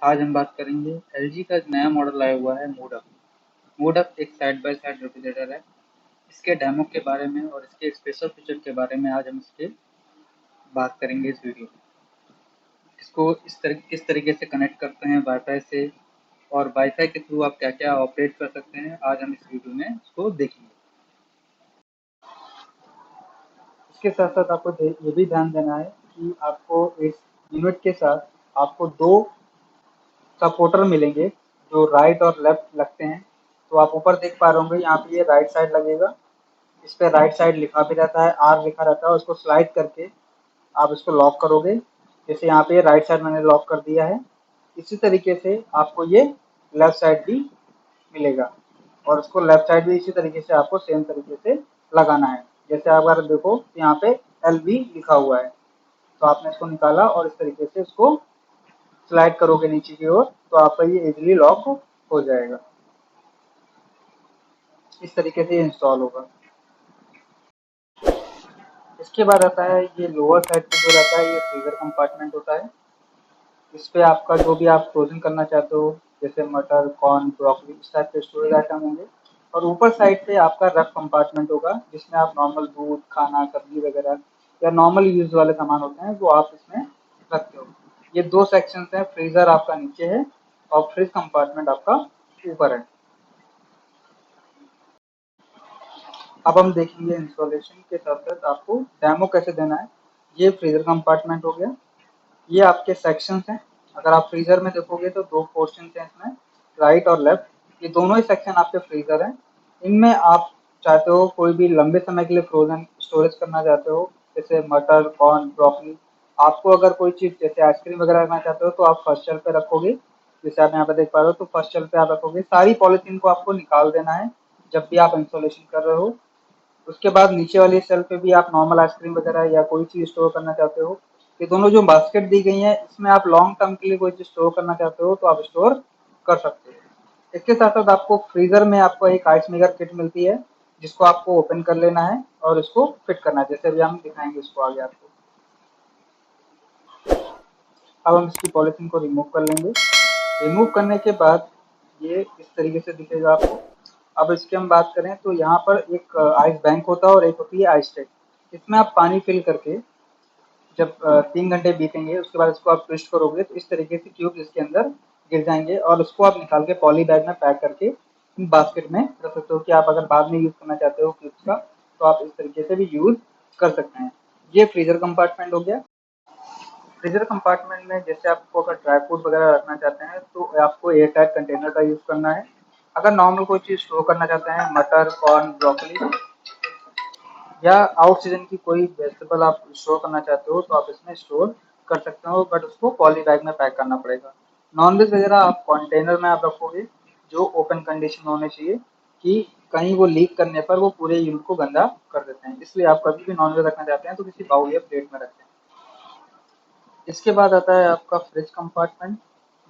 आज हम बात करेंगे एलजी का एक नया मॉडल आया हुआ है मूड अप। मूड अप एक साइड बाय साइड रेफ्रिजरेटर है। इसके डेमो के बारे में और इसके स्पेशल फीचर के बारे में आज हम इसके बात करेंगे इस वीडियो में। इसको किस तरीके से कनेक्ट करते हैं वाईफाई से, और वाईफाई के थ्रू आप क्या क्या ऑपरेट कर सकते हैं, आज हम इस वीडियो में इसको देखेंगे। इसके साथ साथ आपको ये भी ध्यान देना है कि आपको इस यूनिट के साथ आपको दो सपोर्टर मिलेंगे जो राइट और लेफ्ट लगते हैं। तो आप ऊपर देख पा रहे होंगे, यहाँ पे ये राइट साइड लगेगा। इस पे राइट साइड लिखा भी रहता है, आर लिखा रहता है, और उसको स्लाइड करके आप इसको लॉक करोगे। जैसे यहाँ पे राइट साइड मैंने लॉक कर दिया है, इसी तरीके से आपको ये लेफ्ट साइड भी मिलेगा, और उसको लेफ्ट साइड भी इसी तरीके से आपको सेम तरीके से लगाना है। जैसे आप अगर देखो यहाँ पे एल बी लिखा हुआ है, तो आपने इसको निकाला और इस तरीके से इसको स्लाइड करोगे नीचे की ओर, तो आपका ये इजीली लॉक हो जाएगा। इस तरीके से ये इंस्टॉल होगा। इसके बाद आता है ये लोअर साइड पे जो रहता है, ये फ्रीजर कंपार्टमेंट होता है। इस पे आपका जो भी आप फ्रोजन करना चाहते हो, जैसे मटर, कॉर्न, ब्रोकली, इस टाइप के स्टोरेज आइटम होंगे। और ऊपर साइड पे आपका रफ कंपार्टमेंट होगा, जिसमें आप नॉर्मल दूध, खाना, सब्जी वगैरह या नॉर्मल यूज वाले सामान होते हैं वो आप इसमें रखते हो। ये दो सेक्शन हैं, फ्रीजर आपका नीचे है और फ्रिज कंपार्टमेंट आपका ऊपर है। अब हम देखेंगे इंस्टॉलेशन के साथ साथ आपको डेमो कैसे देना है। ये फ्रीजर कंपार्टमेंट हो गया, ये आपके सेक्शंस हैं। अगर आप फ्रीजर में देखोगे तो दो पोर्शन हैं इसमें, राइट और लेफ्ट। ये दोनों ही सेक्शन आपके फ्रीजर हैं। इनमें आप चाहते हो कोई भी लंबे समय के लिए फ्रोजन स्टोरेज करना चाहते हो, जैसे मटर, कॉर्न, ब्रोकली। आपको अगर कोई चीज़ जैसे आइसक्रीम वगैरह रखना चाहते हो तो आप फर्स्ट शेल्फ पे रखोगे। जैसे आप यहाँ पे देख पा रहे हो, तो फर्स्ट शेल्फ पे आप रखोगे। सारी पॉलिथीन को आपको निकाल देना है जब भी आप इंस्टॉलेशन कर रहे हो। उसके बाद नीचे वाली शेल्फ पे भी आप नॉर्मल आइसक्रीम वगैरह या कोई चीज़ स्टोर करना चाहते हो। ये दोनों जो बास्केट दी गई हैं, इसमें आप लॉन्ग टर्म के लिए कोई चीज़ स्टोर करना चाहते हो तो आप स्टोर कर सकते हो। इसके साथ साथ आपको फ्रीजर में आपको एक आइस मेकर किट मिलती है, जिसको आपको ओपन कर लेना है और इसको फिट करना है, जैसे अभी हम दिखाएंगे इसको आगे आपको। अब हम इसकी पॉलिथीन को रिमूव कर लेंगे। रिमूव करने के बाद ये इस तरीके से दिखेगा आपको। अब इसकी हम बात करें तो यहाँ पर एक आइस बैंक होता है और एक होती है आइस ट्रे। इसमें आप पानी फिल करके जब 3 घंटे बीतेंगे उसके बाद इसको आप ट्विस्ट करोगे तो इस तरीके से क्यूब इसके अंदर गिर जाएंगे, और उसको आप निकाल के पॉली बैग में पैक करके बास्केट में रख सकते हो कि आप अगर बाद में यूज़ करना चाहते हो क्यूब्स का, तो आप इस तरीके से भी यूज़ कर सकते हैं। ये फ्रीजर कंपार्टमेंट हो गया। फ्रीजर कंपार्टमेंट में जैसे आपको अगर ड्राई फ्रूट वगैरह रखना चाहते हैं तो आपको एयर टाइट कंटेनर का यूज़ करना है। अगर नॉर्मल कोई चीज़ स्टोर करना चाहते हैं, मटर, कॉर्न, ब्रोकली या आउट सीजन की कोई वेजिटेबल आप स्टोर करना चाहते हो तो आप इसमें स्टोर कर सकते हो, बट उसको पॉली बैग में पैक करना पड़ेगा। नॉनवेज वगैरह आप कंटेनर में आप रखोगे जो ओपन कंडीशन में होने चाहिए, कि कहीं वो लीक करने पर वो पूरे यूनिट को गंदा कर देते हैं। इसलिए आप कभी भी नॉनवेज रखना चाहते हैं तो किसी बाउल या प्लेट में रखें। इसके बाद आता है आपका फ्रिज कंपार्टमेंट,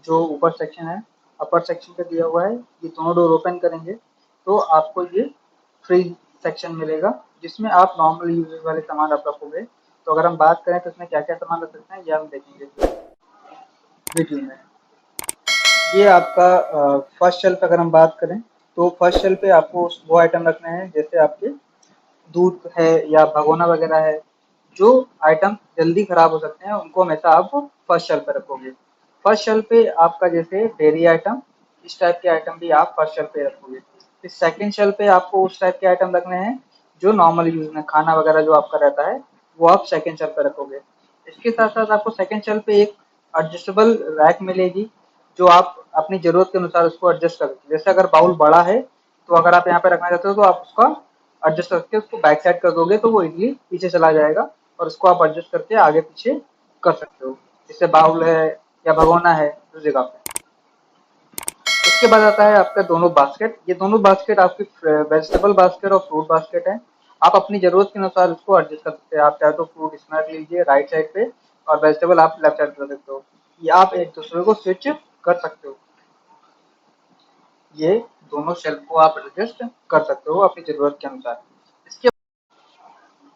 जो ऊपर सेक्शन है। अपर सेक्शन पे दिया हुआ है, ये दोनों डोर ओपन करेंगे तो आपको ये फ्रिज सेक्शन मिलेगा, जिसमें आप नॉर्मल यूजेस वाले सामान आप रखोगे। तो अगर हम बात करें तो इसमें क्या क्या सामान रख सकते हैं, ये हम देखेंगे वीडियो में। ये आपका फर्स्ट शेल्फ अगर हम बात करें तो फर्स्ट शेल्फ पे आपको वो आइटम रखने हैं, जैसे आपके दूध है या भगोना वगैरह है। जो आइटम जल्दी खराब हो सकते हैं उनको हमेशा आप फर्स्ट शेल्फ पे रखोगे। फर्स्ट शेल्फ पे आपका जैसे डेयरी आइटम, इस टाइप के आइटम भी आप फर्स्ट शेल्फ पे रखोगे। फिर सेकंड शेल्फ पे आपको उस टाइप के आइटम रखने हैं जो नॉर्मल यूज में खाना वगैरह जो आपका रहता है, वो आप सेकंड शेल्फ पे रखोगे। इसके साथ साथ आपको सेकंड शेल्फ पे एक एडजस्टेबल रैक मिलेगी, जो आप अपनी जरूरत के अनुसार उसको एडजस्ट कर सकते हो। जैसे अगर बाउल बड़ा है तो अगर आप यहाँ पे रखना चाहते हो तो आप उसका एडजस्ट करके उसको बैक साइड कर दोगे तो वो इजीली पीछे चला जाएगा, और उसको आप एडजस्ट करके आगे पीछे कर सकते हो। जैसे बाउल है या भगोना है उस जगह पे। उसके बाद आता है आपका दोनों बास्केट। ये दोनों बास्केट आपकी वेजिटेबल बास्केट और फ्रूट बास्केट है। आप अपनी जरूरत के अनुसार उसको एडजस्ट कर सकते हैं। आप चाहे तो फ्रूट इसमें रख लीजिए राइट साइड पे, और वेजिटेबल आप लेफ्ट साइड पे रख सकते हो। ये आप एक दूसरे को स्विच कर सकते हो। ये दोनों शेल्फ को आप एडजस्ट कर सकते हो अपनी जरूरत के अनुसार। इसके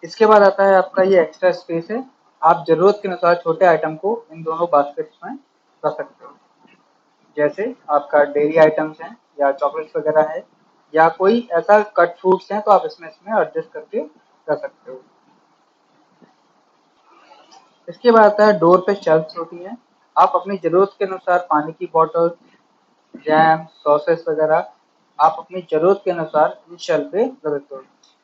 इसके बाद आता है आपका ये एक्स्ट्रा स्पेस है। आप जरूरत के अनुसार छोटे आइटम को इन दोनों बास्केट्स में रख सकते हो। जैसे आपका डेयरी आइटम्स हैं या चॉकलेट्स वगैरह है या कोई ऐसा कट फ्रूट्स हैं तो आप इसमें एडजस्ट करके कर सकते हो। इसके बाद आता है डोर पे शेल्फ्स होती हैं। आप अपनी ज़रूरत के अनुसार पानी की बॉटल, जैम, सॉसेस वगैरह आप अपनी ज़रूरत के अनुसार इन शेल्फ पे रख सकते हो।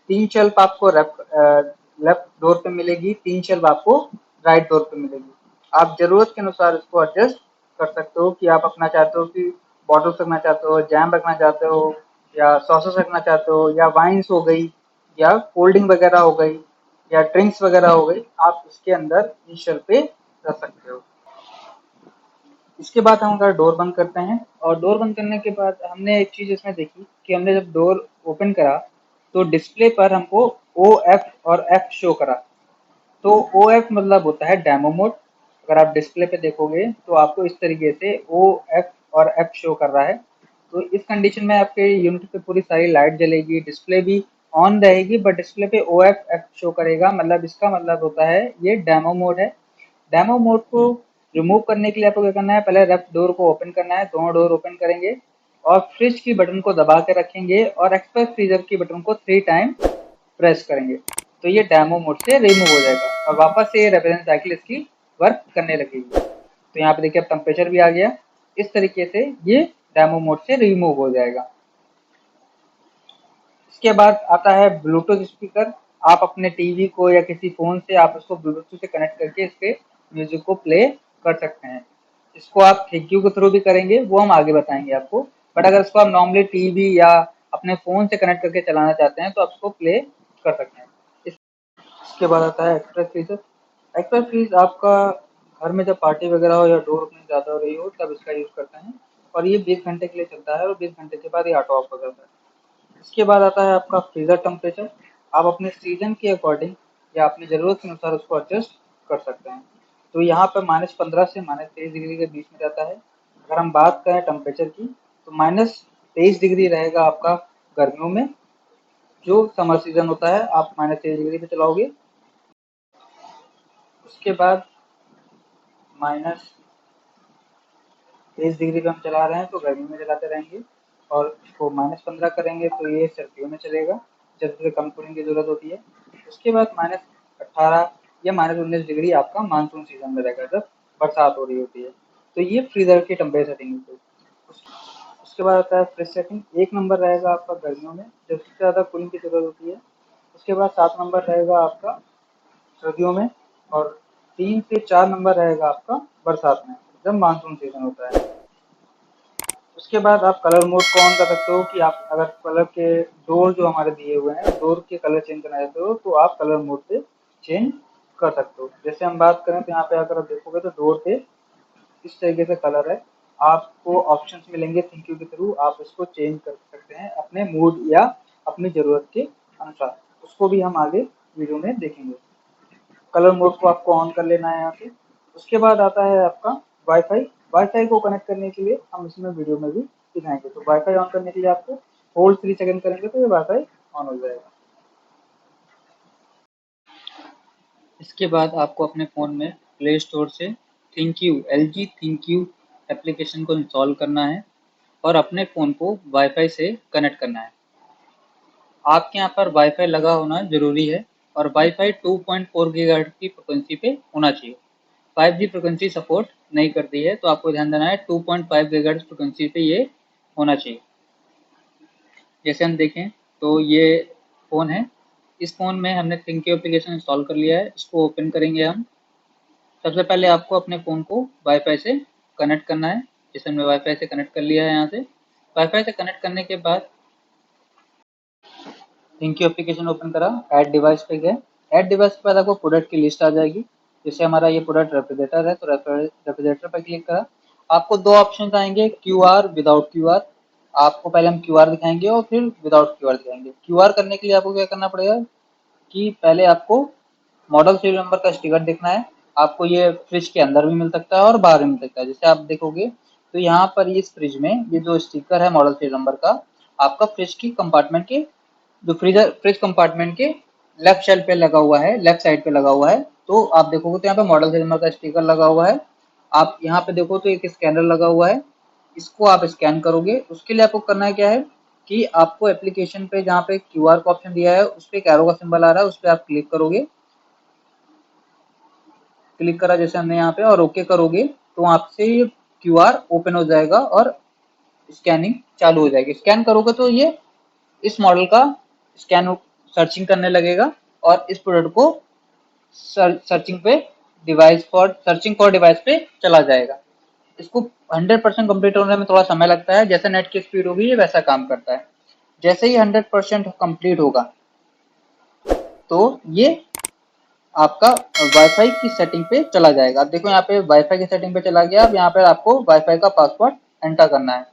3 शेल्फ आपको लेफ्ट डोर पे मिलेगी, 3 शेल्फ आपको राइट डोर पे मिलेगी। आप ज़रूरत के अनुसार इसको एडजस्ट कर सकते हो कि आप अपना चाहते हो कि बॉटल्स रखना चाहते हो, जैम रखना चाहते हो या सॉसेस रखना चाहते हो या वाइन्स हो गई या कोल्ड ड्रिंक वगैरह हो गई या ड्रिंक्स वगैरह हो गई, आप इसके अंदर इन शेल्फ पे रख सकते हो। इसके बाद हम अगर डोर बंद करते हैं और डोर बंद करने के बाद हमने एक चीज़ इसमें देखी कि हमने जब डोर ओपन करा तो डिस्प्ले पर हमको ओ एफ और एफ शो करा। तो ओ एफ मतलब होता है डेमो मोड। अगर आप डिस्प्ले पे देखोगे तो आपको इस तरीके से ओ एफ और एफ शो कर रहा है। तो इस कंडीशन में आपके यूनिट पे पूरी सारी लाइट जलेगी, डिस्प्ले भी ऑन रहेगी, बट डिस्प्ले पे ओ एफ एफ शो करेगा। मतलब इसका मतलब होता है ये डेमो मोड है। डेमो मोड को रिमूव करने के लिए आपको क्या करना है, पहले लेफ्ट डोर को ओपन करना है, दोनों डोर ओपन करेंगे और फ्रिज की बटन को दबा के रखेंगे और एक्सप्रेस फ्रीजर की बटन को 3 टाइम प्रेस करेंगे तो ये डेमो मोड से रिमूव हो जाएगा और वापस से ये रेफरेंस साइकिल इसकी वर्क करने लगेगी। तो यहाँ पे देखिए अब टेम्परेचर भी आ गया। इस तरीके से ये डेमो मोड से रिमूव हो जाएगा। इसके बाद आता है ब्लूटूथ स्पीकर। आप अपने टीवी को या किसी फ़ोन से आप उसको ब्लूटूथ से कनेक्ट करके इसके म्यूज़िक को प्ले कर सकते हैं। इसको आप थैंक यू के थ्रू भी करेंगे, वो हम आगे बताएँगे आपको। बट अगर इसको आप नॉर्मली टीवी या अपने फ़ोन से कनेक्ट करके चलाना चाहते हैं तो आप इसको प्ले कर सकते हैं। इसके बाद आता है एक्सप्रेस फ्रीज़र। एक्सप्रेस फ्रीज आपका घर में जब पार्टी वगैरह हो या डोर ओपनिंग ज़्यादा हो रही हो तब इसका यूज़ करते हैं और ये 20 घंटे के लिए चलता है और 20 घंटे के बाद ये ऑटो ऑफ हो जाता है। इसके बाद आता है आपका फ्रीज़र टेम्परेचर। आप अपने सीज़न के अकॉर्डिंग या अपनी ज़रूरत के अनुसार उसको एडजस्ट कर सकते हैं। तो यहाँ पर -15 से -23 डिग्री के बीच में रहता है। अगर हम बात करें टेम्परेचर की तो -23 डिग्री रहेगा आपका गर्मियों में। जो समर सीज़न होता है आप -23 डिग्री पे चलाओगे। उसके बाद -23 डिग्री पे हम चला रहे हैं तो गर्मी में चलाते रहेंगे और इसको -15 करेंगे तो ये सर्दियों में चलेगा जब इसे कम कूलिंग की ज़रूरत होती है। उसके बाद -18 या -19 डिग्री आपका मानसून सीजन में रहेगा जब बरसात हो रही होती है। तो ये फ्रीज़र की टेम्परेचर सेटिंग है। उसके बाद आता है फ्रिज सेटिंग। 1 नंबर रहेगा आपका गर्मियों में जब सबसे ज़्यादा कूलिंग की ज़रूरत होती है। उसके बाद 7 नंबर रहेगा आपका सर्दियों में और 3 से 4 नंबर रहेगा आपका बरसात में जब मानसून सीजन होता है। उसके बाद आप कलर मोड को ऑन कर सकते हो कि आप अगर कलर के डोर जो हमारे दिए हुए हैं डोर के कलर चेंज करना चाहते हो तो आप कलर मोड पे चेंज कर सकते हो। जैसे हम बात करें तो यहाँ पे अगर आप देखोगे तो डोर पे इस तरीके से कलर है। आपको ऑप्शंस मिलेंगे थैंक यू के थ्रू, आप इसको चेंज कर सकते हैं अपने मूड या अपनी ज़रूरत के अनुसार। उसको भी हम आगे वीडियो में देखेंगे। कलर मोड को आपको ऑन कर लेना है यहाँ से। उसके बाद आता है आपका वाईफाई। वाईफाई को कनेक्ट करने के लिए हम इसमें वीडियो में भी दिखाएंगे। तो वाईफाई ऑन करने के लिए आपको होल्ड 3 सेकंड करेंगे तो ये वाईफाई ऑन हो जाएगा। इसके बाद आपको अपने फ़ोन में प्ले स्टोर से think you LG think you application को इंस्टॉल करना है और अपने फ़ोन को वाईफाई से कनेक्ट करना है। आपके यहाँ पर वाईफाई लगा होना ज़रूरी है और वाईफाई 2.4 गीगाहर्ट्ज़ की फ्रिक्वेंसी पे होना चाहिए। 5G फ्रिक्वेंसी सपोर्ट नहीं करती है तो आपको ध्यान देना है 2.5 गीगाहर्ट्ज़ फ्रिक्वेंसी पे ये होना चाहिए। जैसे हम देखें तो ये फ़ोन है। इस फ़ोन में हमने थिंक यू एप्लीकेशन इंस्टॉल कर लिया है। इसको ओपन करेंगे हम। सबसे पहले आपको अपने फ़ोन को वाईफाई से कनेक्ट करना है। जैसे हमने वाईफाई से कनेक्ट कर लिया है यहाँ से। वाईफाई से कनेक्ट करने के बाद थिंक यू एप्लीकेशन ओपन करा, ऐड डिवाइस पे गए। ऐड डिवाइस के बाद आपको प्रोडक्ट की लिस्ट आ जाएगी। जैसे हमारा ये प्रोडक्ट रेफ्रिजरेटर है तो रेफ्रिजरेटर पर क्लिक करा। आपको 2 ऑप्शंस आएंगे क्यूआर, विदाउट क्यूआर। आपको पहले हम क्यूआर दिखाएंगे और फिर विदाउट क्यूआर दिखाएंगे। क्यूआर करने के लिए आपको क्या करना पड़ेगा कि पहले आपको मॉडल सीरियल नंबर का स्टिकर देखना है। आपको ये फ्रिज के अंदर भी मिल सकता है और बाहर भी मिल सकता है। जैसे आप देखोगे तो यहाँ पर इस फ्रिज में ये जो स्टिकर है मॉडल सीरियल नंबर का आपका फ्रिज की कंपार्टमेंट के जो फ्रिज कंपार्टमेंट के लेफ्ट साइड पे लगा हुआ है, लेफ्ट साइड पे लगा हुआ है। तो आप देखोगे तो यहाँ पे मॉडल सीरियल नंबर का स्टिकर लगा हुआ है। आप यहाँ पे देखो तो एक स्कैनर लगा हुआ है। इसको आप स्कैन करोगे। उसके लिए आपको करना है क्या है कि आपको एप्लीकेशन पे जहाँ पे क्यूआर का ऑप्शन दिया है उस पे एक एरो का सिंबल आ रहा है, उस पे आप क्लिक करोगे। क्लिक करा जैसे हमने यहाँ पे और ओके करोगे तो आपसे ये क्यूआर ओपन हो जाएगा और स्कैनिंग चालू हो जाएगी। स्कैन करोगे तो ये इस मॉडल का स्कैन सर्चिंग करने लगेगा और इस प्रोडक्ट को सर्चिंग फॉर डिवाइस पे चला जाएगा। इसको 100% कंप्लीट होने में थोड़ा समय लगता है, जैसे नेट की स्पीड होगी ये वैसा काम करता है। जैसे ही 100% कंप्लीट होगा तो ये आपका वाईफाई की सेटिंग पे चला जाएगा। आप देखो यहाँ पे वाईफाई की सेटिंग पे चला गया। अब यहाँ पे आपको वाईफाई का पासवर्ड एंटर करना है।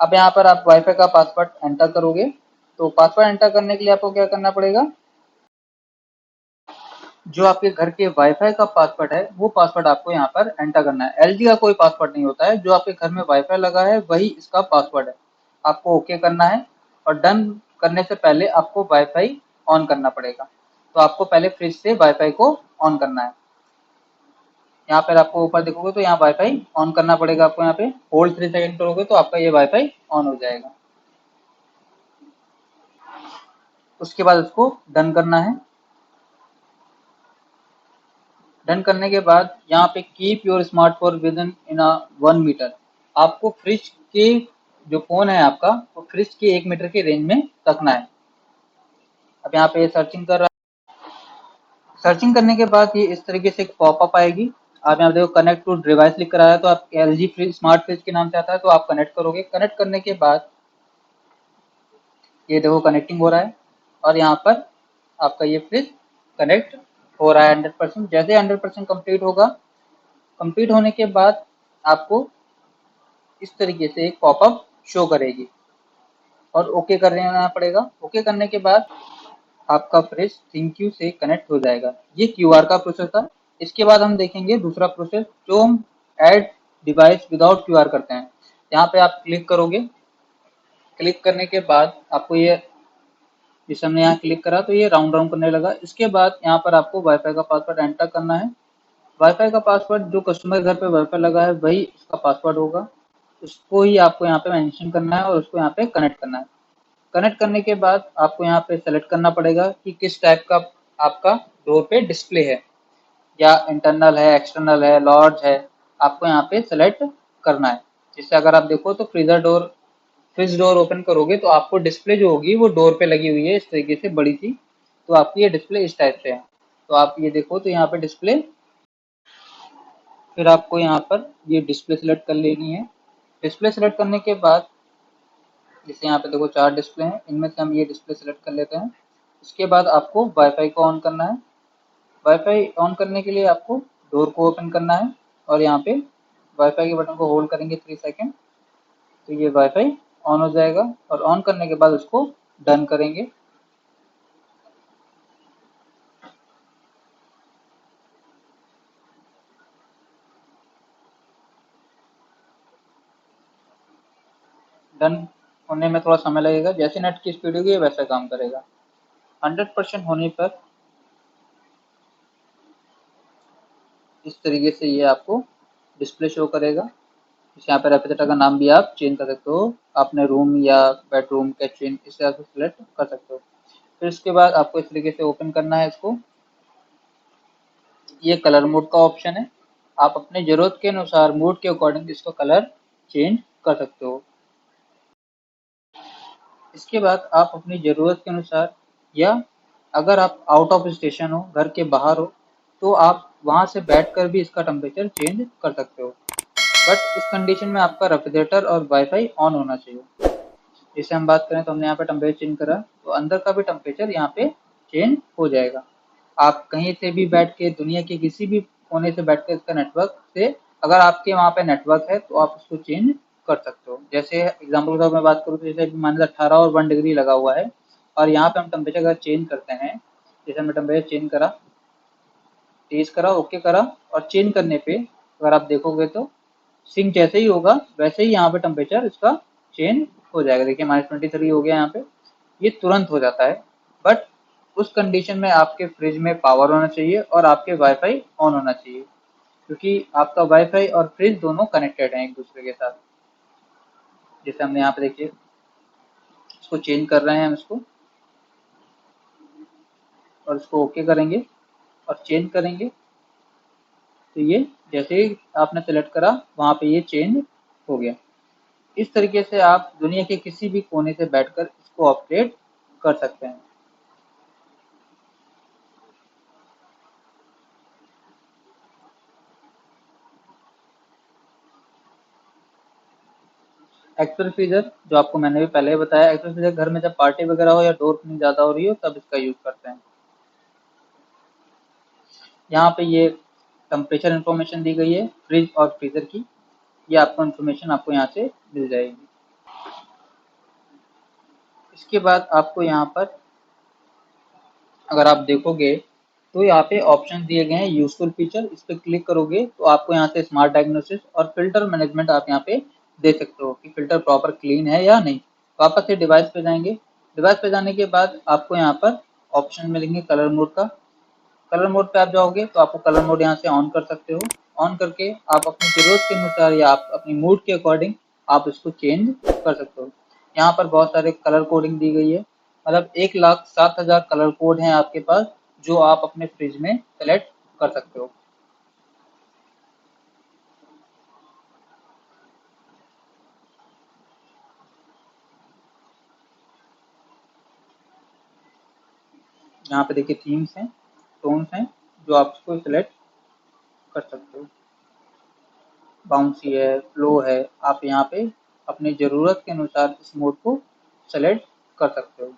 अब यहाँ पर आप वाईफाई का पासवर्ड एंटर करोगे तो पासवर्ड एंटर करने के लिए आपको क्या करना पड़ेगा, जो आपके घर के वाईफाई का पासवर्ड है वो पासवर्ड आपको यहाँ पर एंटर करना है। एलजी का कोई पासवर्ड नहीं होता है, जो आपके घर में वाईफाई लगा है वही इसका पासवर्ड है। आपको ओके करना है और डन करने से पहले आपको वाईफाई ऑन करना पड़ेगा। तो आपको पहले फ्रिज से वाईफाई को ऑन करना है। यहाँ पर आपको ऊपर देखोगे तो यहाँ वाईफाई ऑन करना पड़ेगा आपको। यहाँ पे होल्ड 3 सेकंड करोगे तो आपका ये वाईफाई ऑन हो जाएगा। उसके बाद उसको डन करना है। डन करने के बाद यहाँ पे keep your smartphone within 1 metre. आपको फ्रिज के जो फोन है आपका वो फ्रिज के 1 मीटर के रेंज में रखना है। अब यहाँ पे सर्चिंग कर रहा है। सर्चिंग करने के बाद ये इस तरीके से एक पॉपअप आएगी। आप यहाँ देखो कनेक्ट टू डिवाइस लिख कर आया तो आप एलजी फ्रिज स्मार्ट फ्रिज के नाम से आता है तो आप कनेक्ट करोगे। कनेक्ट करने के बाद ये देखो कनेक्टिंग हो रहा है और यहाँ पर आपका ये फ्रिज कनेक्ट हो रहा है 100%। जैसे 100% कंप्लीट होगा, कंप्लीट होने के बाद आपको इस तरीके से एक पॉपअप शो करेगी और ओके कर देना पड़ेगा। ओके करने के बाद आपका फ्रिज थैंक यू से कनेक्ट हो जाएगा। ये क्यूआर का प्रोसेस था। इसके बाद हम देखेंगे दूसरा प्रोसेस जो हम ऐड डिवाइस विदाउट क्यूआर करते हैं। यहाँ पे आप क्लिक करोगे। क्लिक करने के बाद आपको ये जिस हमने यहाँ क्लिक करा तो ये राउंड राउंड करने लगा। इसके बाद यहाँ पर आपको वाईफाई का पासवर्ड एंटर करना है। वाईफाई का पासवर्ड जो कस्टमर घर पे वाईफाई लगा है वही उसका पासवर्ड होगा। उसको ही आपको यहाँ पे मेंशन करना है और उसको यहाँ पे कनेक्ट करना है। कनेक्ट करने के बाद आपको यहाँ पे सेलेक्ट करना पड़ेगा कि किस टाइप का आपका डोर पे डिस्प्ले है, या इंटरनल है, एक्सटर्नल है, लार्ज है, आपको यहाँ पे सेलेक्ट करना है। जिससे अगर आप देखो तो फ्रिज डोर ओपन करोगे तो आपको डिस्प्ले जो होगी वो डोर पे लगी हुई है इस तरीके से बड़ी सी। तो आपकी ये डिस्प्ले इस टाइप से है। तो आप ये देखो तो यहाँ पे डिस्प्ले, फिर आपको यहाँ पर ये डिस्प्ले सेलेक्ट कर लेनी है। डिस्प्ले सेलेक्ट करने के बाद जैसे यहाँ पे देखो 4 डिस्प्ले हैं, इनमें से हम ये डिस्प्ले सेलेक्ट कर लेते हैं। इसके बाद आपको वाईफाई को ऑन करना है। वाईफाई ऑन करने के लिए आपको डोर को ओपन करना है और यहाँ पे वाईफाई के बटन को होल्ड करेंगे 3 सेकेंड तो ये वाईफाई ऑन हो जाएगा। और ऑन करने के बाद उसको डन करेंगे। डन होने में थोड़ा समय लगेगा। जैसे नेट की स्पीड होगी वैसा काम करेगा। 100% होने पर इस तरीके से ये आपको डिस्प्ले शो करेगा। इस यहाँ पे रेफ्रिजरेटर का नाम भी आप चेंज कर सकते हो, अपने रूम या बेडरूम किचन इस तरह से सिलेक्ट कर सकते हो। फिर इसके बाद आपको इस तरीके से ओपन करना है इसको। ये कलर मोड का ऑप्शन है। आप अपने ज़रूरत के अनुसार मूड के अकॉर्डिंग इसका कलर चेंज कर सकते हो। इसके बाद आप अपनी ज़रूरत के अनुसार, या अगर आप आउट ऑफ स्टेशन हो, घर के बाहर हो, तो आप वहाँ से बैठकर भी इसका टेम्परेचर चेंज कर सकते हो। बट इस कंडीशन में आपका रेफ्रिजरेटर और वाईफाई ऑन होना चाहिए। जैसे हम बात करें तो हमने यहाँ पे टेम्परेचर चेंज करा तो अंदर का भी टेम्परेचर यहाँ पे चेंज हो जाएगा। आप कहीं से भी बैठ के दुनिया के किसी भी कोने से बैठ के इसका नेटवर्क से, अगर आपके वहाँ पे नेटवर्क है तो आप उसको चेंज कर सकते हो। जैसे एग्जाम्पल के तौर मैं बात करूँ तो जैसे मान लीजिए 18 और 1 डिग्री लगा हुआ है और यहाँ पे हम टेम्परेचर अगर चेंज करते हैं, जैसे हमने टेम्परेचर चेंज करा, तेज करा, ओके करा और चेंज करने पे अगर आप देखोगे तो सिंक जैसे ही होगा वैसे ही यहाँ पे टेम्परेचर इसका चेंज हो जाएगा। देखिए -23 हो गया यहाँ पे, ये तुरंत हो जाता है। बट उस कंडीशन में आपके फ्रिज में पावर होना चाहिए और आपके वाईफाई ऑन होना चाहिए, क्योंकि आपका वाईफाई और फ्रिज दोनों कनेक्टेड हैं एक दूसरे के साथ। जैसे हमने यहाँ पे देखिए इसको चेंज कर रहे हैं हम इसको, और इसको ओके करेंगे और चेंज करेंगे, तो ये जैसे ही आपने सेलेक्ट करा वहाँ पे ये चेंज हो गया। इस तरीके से आप दुनिया के किसी भी कोने से बैठकर इसको अपडेट कर सकते हैं। एक्चुअल फीचर जो आपको मैंने भी पहले ही बताया, एक्चुअल फीचर घर में जब पार्टी वगैरह हो या डोर ओपनिंग ज़्यादा हो रही हो तब इसका यूज़ करते हैं। यहाँ पे ये टेम्परेचर इन्फॉर्मेशन दी गई है फ्रिज और फ्रीज़र की, ये आपको इन्फॉर्मेशन आपको यहाँ से मिल जाएगी। इसके बाद आपको यहाँ पर अगर आप देखोगे तो यहाँ पे ऑप्शन दिए गए हैं यूजफुल फीचर, इस पर क्लिक करोगे तो आपको यहाँ से स्मार्ट डायग्नोसिस और फिल्टर मैनेजमेंट आप यहाँ पे दे सकते हो कि फिल्टर प्रॉपर क्लीन है या नहीं। वापस से डिवाइस पे जाएंगे, डिवाइस पे जाने के बाद आपको यहाँ पर ऑप्शन मिलेंगे कलर मोड का। कलर मोड पे आप जाओगे तो आपको कलर मोड यहाँ से ऑन कर सकते हो। ऑन करके आप अपनी ज़रूरत के अनुसार या आप अपनी मूड के अकॉर्डिंग आप इसको चेंज कर सकते हो। यहाँ पर बहुत सारे कलर कोडिंग दी गई है, मतलब 1,07,000 कलर कोड हैं आपके पास जो आप अपने फ्रिज में सेलेक्ट कर सकते हो। यहाँ पे देखिए थीम्स हैं, टोन्स हैं जो आप इसको सेलेक्ट कर सकते हो। बाउंसी है, फ्लो है, आप यहाँ पे अपनी ज़रूरत के अनुसार इस मोड को सेलेक्ट कर सकते हो।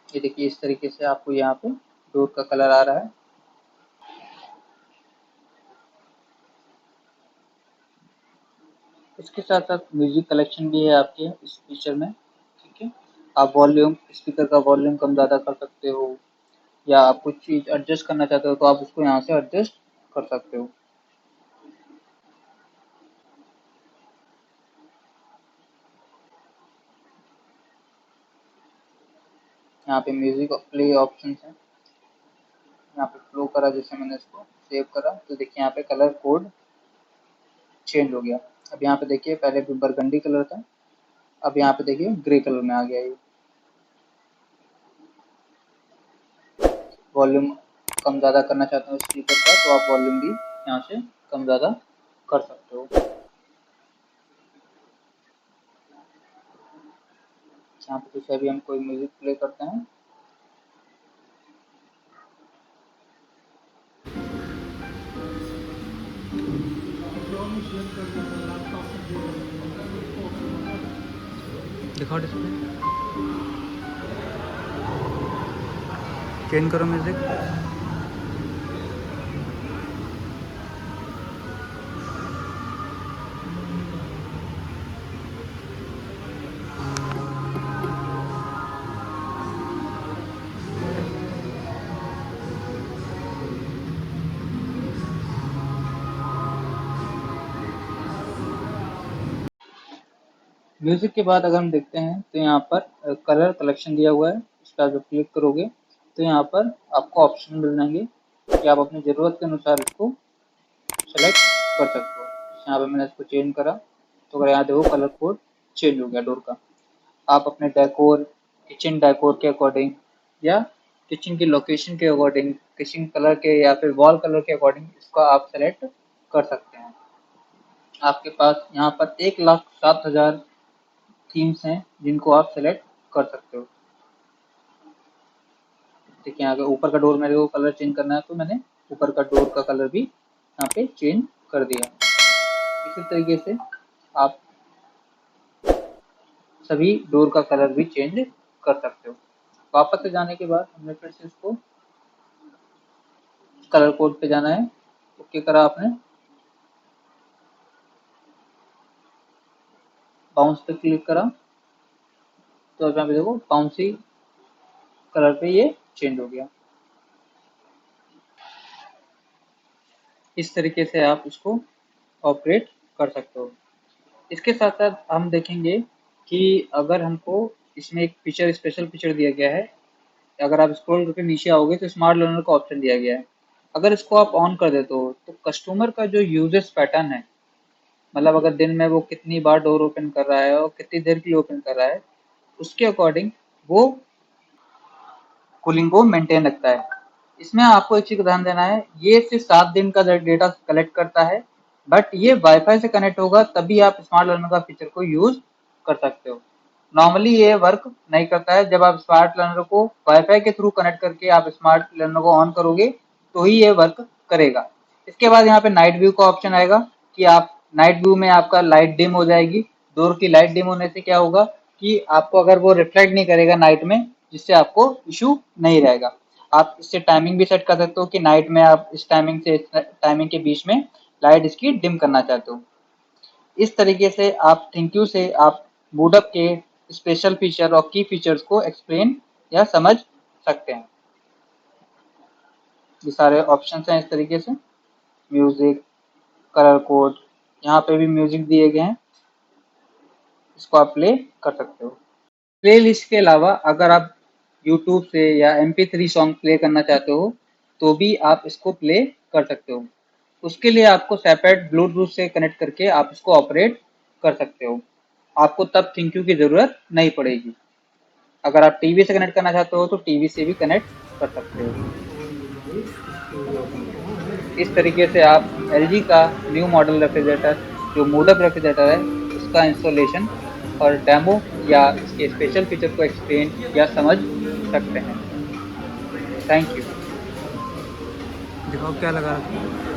ये देखिए इस तरीके से आपको यहाँ पे डोर का कलर आ रहा है। इसके साथ साथ म्यूजिक कलेक्शन भी है आपके इस फीचर में, ठीक है। आप वॉल्यूम, स्पीकर का वॉल्यूम कम ज़्यादा कर सकते हो, या आप कुछ चीज़ एडजस्ट करना चाहते हो तो आप उसको यहाँ से एडजस्ट कर सकते हो। यहाँ पे म्यूजिक प्ले ऑप्शन है, यहाँ पे फ्लो करा, जैसे मैंने इसको सेव करा तो देखिए यहाँ पे कलर कोड चेंज हो गया। अब यहाँ पे देखिए पहले बरगंडी कलर था, अब यहाँ पे देखिए ग्रे कलर में आ गया। ये वॉल्यूम कम ज़्यादा करना चाहते हो स्पीकर का तो आप वॉल्यूम भी यहाँ से कम ज़्यादा कर सकते हो। यहाँ पे जैसे अभी हम कोई म्यूजिक प्ले करते हैं, दिखाओ डिस्प्ले, चेंज करो म्यूजिक। म्यूजिक के बाद अगर हम देखते हैं तो यहाँ पर कलर कलेक्शन दिया हुआ है, इस पर जब क्लिक करोगे तो यहाँ पर आपको ऑप्शन मिल जाएंगे कि आप अपनी ज़रूरत के अनुसार इसको सेलेक्ट कर सकते हो। यहाँ पे मैंने इसको चेंज करा तो अगर यहाँ देखो कलर कोड चेंज हो गया डोर का। आप अपने डेकोर, किचन डेकोर के अकॉर्डिंग या किचन की लोकेशन के अकॉर्डिंग, किचन कलर के या फिर वॉल कलर के अकॉर्डिंग इसको आप सेलेक्ट कर सकते हैं। आपके पास यहाँ पर 1,07,000 थीम्स हैं जिनको आप सेलेक्ट कर सकते हो। देखिए यहाँ पे ऊपर का डोर मेरे को कलर चेंज करना है तो मैंने ऊपर का डोर का कलर भी यहाँ पे चेंज कर दिया। इसी तरीके से आप सभी डोर का कलर भी चेंज कर सकते हो। वापस से जाने के बाद हमने फिर से इसको कलर कोड पे जाना है, ओके करा आपने, बाउंस पे क्लिक करा तो यहाँ पे देखो बाउंसी कलर पे ये चेंज हो गया। इस तरीके से आप इसको ऑपरेट कर सकते हो। इसके साथ साथ हम देखेंगे कि अगर हमको इसमें एक फीचर, स्पेशल फीचर दिया गया है, अगर आप स्क्रॉल करके नीचे आओगे तो स्मार्ट लर्नर का ऑप्शन दिया गया है। अगर इसको आप ऑन कर देते हो तो कस्टमर का जो यूजेस पैटर्न है मतलब अगर दिन में वो कितनी बार डोर ओपन कर रहा है और कितनी देर के लिए ओपन कर रहा है, उसके अकॉर्डिंग वो कूलिंग को मेंटेन रखता है। इसमें आपको एक चीज का ध्यान देना है, ये सिर्फ 7 दिन का डेटा कलेक्ट करता है, बट ये वाईफाई से कनेक्ट होगा तभी आप स्मार्ट लर्नर का फीचर को यूज कर सकते हो। नॉर्मली ये वर्क नहीं करता है। जब आप स्मार्ट लर्नर को वाईफाई के थ्रू कनेक्ट करके आप स्मार्ट लर्नर को ऑन करोगे तो ही ये वर्क करेगा। इसके बाद यहाँ पे नाइट व्यू का ऑप्शन आएगा कि आप नाइट व्यू में आपका लाइट डिम हो जाएगी। डोर की लाइट डिम होने से क्या होगा कि आपको अगर वो रिफ्लेक्ट नहीं करेगा नाइट में, जिससे आपको इशू नहीं रहेगा। आप इससे टाइमिंग भी सेट कर सकते हो कि नाइट में आप इस टाइमिंग से इस टाइमिंग के बीच में लाइट इसकी डिम करना चाहते हो। इस तरीके से आप थिंक्यू से आप बूटअप के स्पेशल फीचर और की फीचर्स को एक्सप्लेन या समझ सकते हैं। ये सारे ऑप्शंस हैं इस तरीके से। म्यूजिक, कलर कोड, यहाँ पे भी म्यूजिक दिए गए हैं, इसको आप प्ले कर सकते हो। प्ले लिस्ट के अलावा अगर आप यूट्यूब से या MP3 सॉन्ग प्ले करना चाहते हो तो भी आप इसको प्ले कर सकते हो। उसके लिए आपको सेपरेट ब्लूटूथ से कनेक्ट करके आप इसको ऑपरेट कर सकते हो। आपको तब थिंक्यू की ज़रूरत नहीं पड़ेगी। अगर आप टीवी से कनेक्ट करना चाहते हो तो टीवी से भी कनेक्ट कर सकते हो। इस तरीके से आप LG का न्यू मॉडल रेफ्रिजरेटर जो मूडअप रेफ्रिजरेटर है उसका इंस्टॉलेशन और डेमो या इसके स्पेशल फीचर को एक्सप्लेन या समझ सकते हैं। Thank you. दिखाओ क्या लगा रखा है।